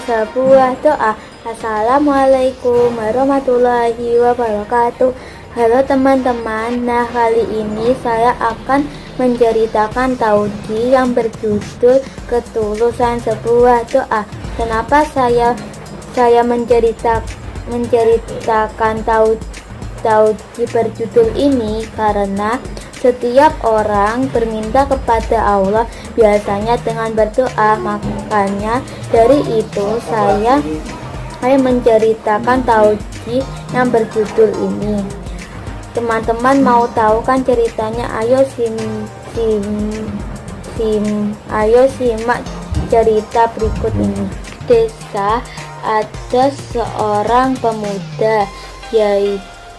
sebuah doa. Assalamualaikum warahmatullahi wabarakatuh. Halo teman-teman, nah kali ini saya akan menceritakan tauhid yang berjudul ketulusan sebuah doa. Kenapa saya menceritakan tauhid berjudul ini? Karena setiap orang berminta kepada Allah biasanya dengan berdoa. Makanya dari itu saya menceritakan tauhid yang berjudul ini. Teman-teman mau tahu kan ceritanya? Ayo simak cerita berikut ini. Desa ada seorang pemuda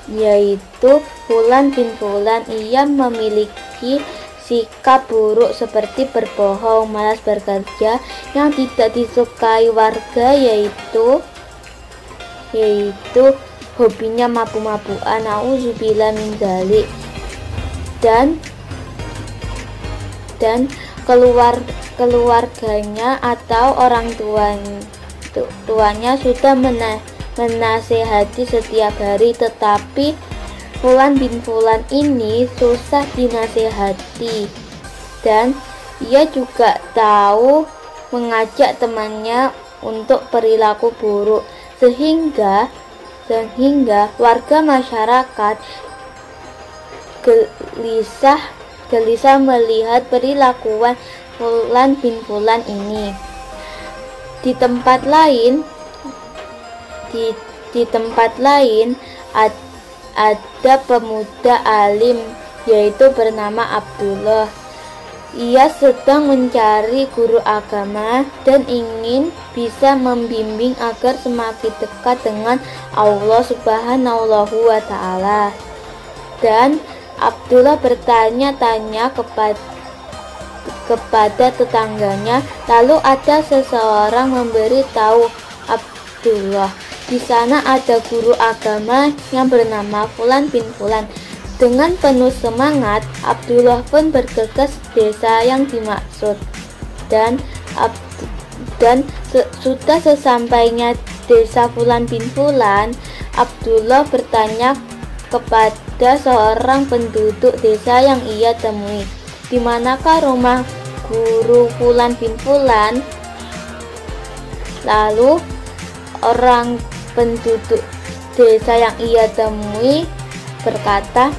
yaitu Fulan bin Fulan. Ia memiliki sikap buruk seperti berbohong, malas bekerja, yang tidak disukai warga, yaitu hobinya mabuk-mabukan. Nauzubillah min dzalik. Dan keluarganya atau orang tuanya sudah menasehati setiap hari, tetapi Fulan bin Fulan ini susah dinasehati, dan ia juga tahu mengajak temannya untuk perilaku buruk, sehingga warga masyarakat gelisah melihat perilakuan Fulan bin Fulan ini. Di tempat lain ada pemuda alim yaitu bernama Abdullah. Ia sedang mencari guru agama dan ingin bisa membimbing agar semakin dekat dengan Allah Subhanahu wa ta'ala. Dan Abdullah bertanya-tanya kepada tetangganya. Lalu ada seseorang memberitahu Abdullah, di sana ada guru agama yang bernama Fulan bin Fulan. Dengan penuh semangat, Abdullah pun bergegas desa yang dimaksud. Dan sudah sesampainya desa Fulan bin Fulan, Abdullah bertanya kepada seorang penduduk desa yang ia temui, di manakah rumah guru Fulan bin Fulan? Lalu orang penduduk desa yang ia temui berkata,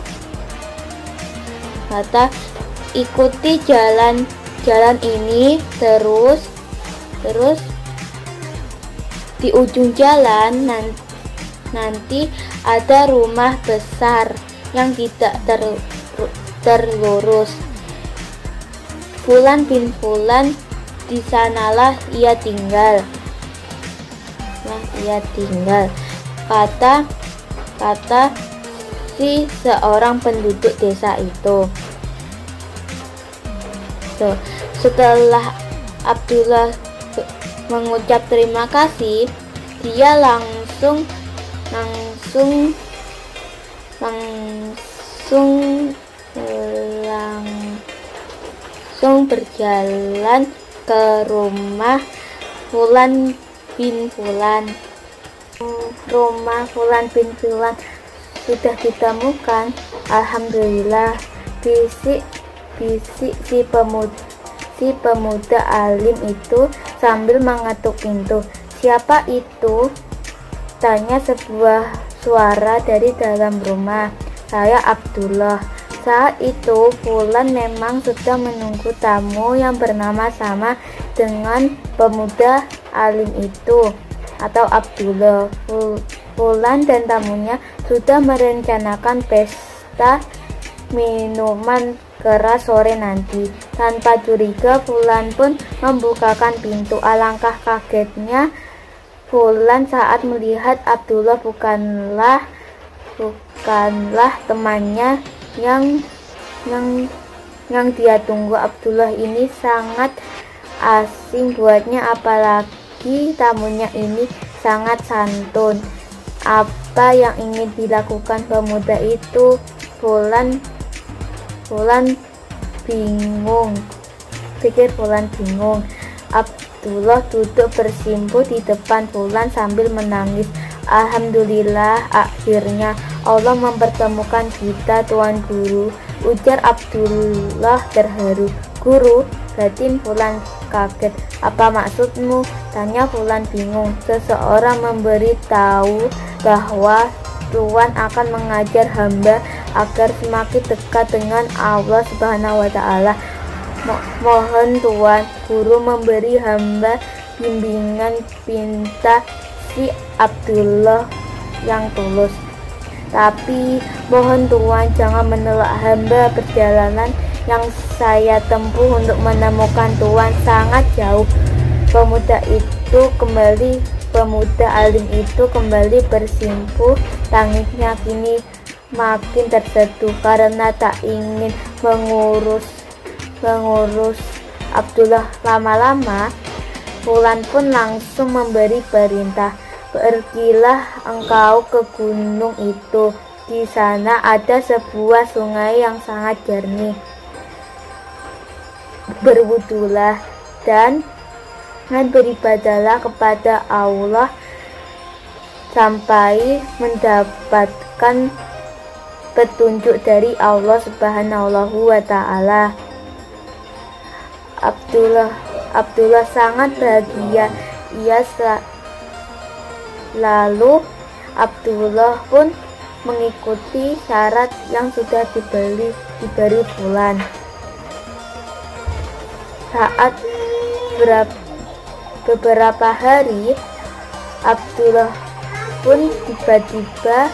ikuti jalan ini terus di ujung jalan nanti ada rumah besar yang tidak terlurus. Fulan bin Fulan di sanalah ia tinggal. Kata si seorang penduduk desa itu. Setelah Abdullah mengucap terima kasih, dia langsung berjalan ke rumah Fulan bin Fulan. Rumah Fulan bin Fulan sudah ditemukan. Alhamdulillah, bisik si pemuda alim itu sambil mengetuk pintu. Siapa itu? Tanya sebuah suara dari dalam rumah. Saya Abdullah. Saat itu Fulan memang sedang menunggu tamu yang bernama sama dengan pemuda alim itu atau Abdullah. Fulan dan tamunya sudah merencanakan pesta minuman keras sore nanti. Tanpa curiga, Fulan pun membukakan pintu. Alangkah kagetnya Fulan saat melihat Abdullah bukanlah temannya yang dia tunggu. Abdullah ini sangat asing buatnya, apalagi tamunya ini sangat santun. Apa yang ingin dilakukan pemuda itu? Fulan bingung. Abdullah duduk bersimpuh di depan Fulan sambil menangis. Alhamdulillah, akhirnya Allah mempertemukan kita, Tuan Guru, ujar Abdullah terharu. Guru, batin Fulan kaget. Apa maksudmu? Tanya Fulan bingung. Seseorang memberitahu bahwa Tuhan akan mengajar hamba agar semakin dekat dengan Allah Subhanahu wa Ta'ala. Mohon Tuan Guru memberi hamba bimbingan, pinta si Abdullah yang tulus. Tapi mohon Tuan jangan menolak hamba, perjalanan yang saya tempuh untuk menemukan Tuan sangat jauh. Pemuda alim itu kembali bersimpuh. Tangisnya kini makin terseduh karena tak ingin mengurus Abdullah lama-lama. Fulan pun langsung memberi perintah, pergilah engkau ke gunung itu. Di sana ada sebuah sungai yang sangat jernih. Berwudulah dan beribadahlah kepada Allah sampai mendapatkan petunjuk dari Allah Subhanahu wa Ta'ala. Abdullah sangat bahagia. Lalu Abdullah pun mengikuti syarat yang sudah diberi Fulan. Saat beberapa hari, Abdullah pun tiba-tiba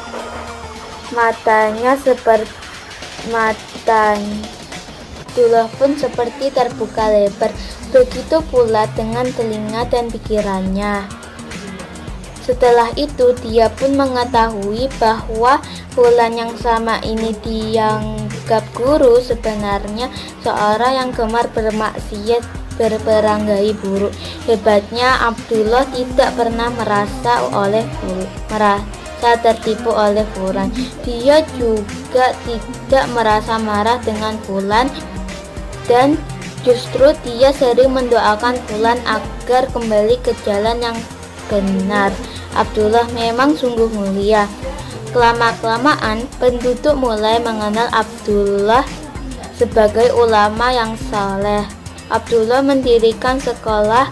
Abdullah pun seperti terbuka lebar. Begitu pula dengan telinga dan pikirannya. Setelah itu dia pun mengetahui bahwa Fulan yang sama ini dianggap guru sebenarnya seorang yang gemar bermaksiat, berperangai buruk. Hebatnya Abdullah tidak pernah merasa tertipu oleh Fulan. Dia juga tidak merasa marah dengan Fulan, dan justru dia sering mendoakan Fulan agar kembali ke jalan yang benar. Abdullah memang sungguh mulia. Kelama-kelamaan penduduk mulai mengenal Abdullah sebagai ulama yang saleh. Abdullah mendirikan sekolah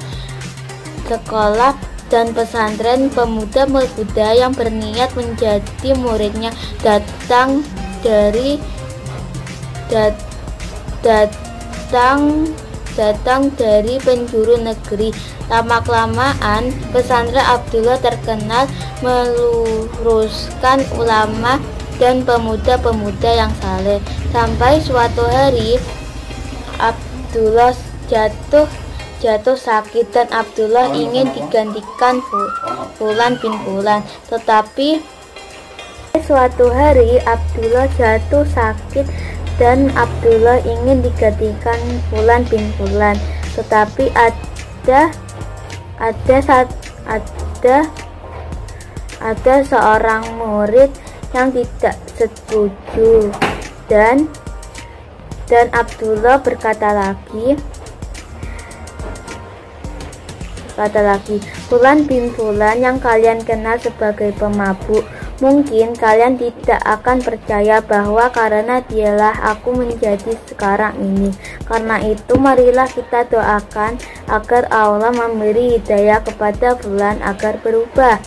dan pesantren. Pemuda-pemuda yang berniat menjadi muridnya datang dari penjuru negeri. Lama-kelamaan pesantren Abdullah terkenal meluruskan ulama dan pemuda-pemuda yang saleh. Sampai suatu hari Abdullah jatuh sakit dan Abdullah ingin digantikan Fulan bin Fulan. Tetapi suatu hari Abdullah jatuh sakit dan Abdullah ingin digantikan Fulan bin Fulan. Tetapi ada seorang murid yang tidak setuju, dan Abdullah berkata lagi, Fulan bin Fulan yang kalian kenal sebagai pemabuk, mungkin kalian tidak akan percaya bahwa karena dialah aku menjadi sekarang ini. Karena itu marilah kita doakan agar Allah memberi hidayah kepada Fulan agar berubah.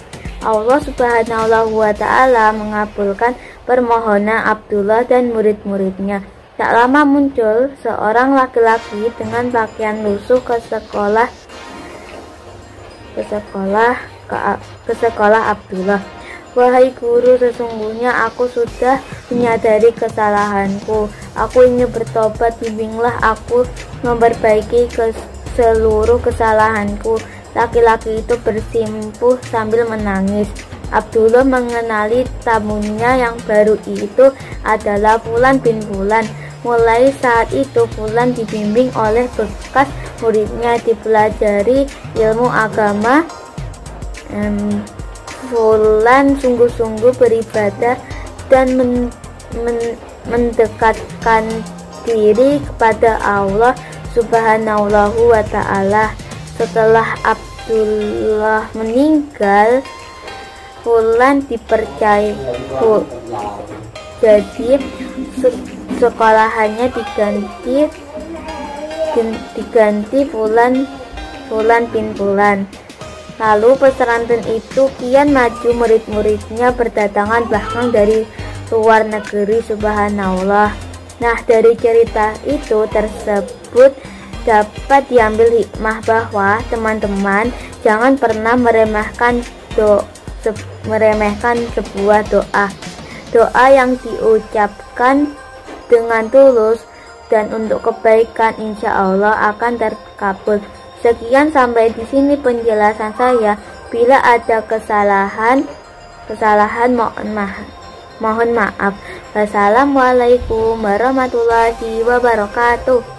Allah Subhanahu wa Ta'ala mengabulkan permohonan Abdullah dan murid-muridnya. Tak lama muncul seorang laki-laki dengan pakaian lusuh ke sekolah Abdullah. Wahai guru, sesungguhnya aku sudah menyadari kesalahanku. Aku ingin bertobat, bimbinglah aku memperbaiki seluruh kesalahanku. Laki-laki itu bersimpuh sambil menangis. Abdullah mengenali tamunya yang baru itu adalah Fulan bin Fulan. Mulai saat itu Fulan dibimbing oleh bekas muridnya, dipelajari ilmu agama. Fulan sungguh-sungguh beribadah dan mendekatkan diri kepada Allah Subhanahu wa Ta'ala. Setelah Abdullah meninggal, Fulan dipercaya, jadi sekolahannya diganti Fulan bin Fulan. Lalu pesantren itu kian maju, murid-muridnya berdatangan bahkan dari luar negeri. Subhanallah. Nah, dari cerita itu tersebut dapat diambil hikmah bahwa teman-teman jangan pernah meremehkan sebuah doa yang diucapkan dengan tulus dan untuk kebaikan, insya Allah akan terkabul. Sekian, sampai di sini penjelasan saya. Bila ada kesalahan mohon maaf. Wassalamualaikum warahmatullahi wabarakatuh.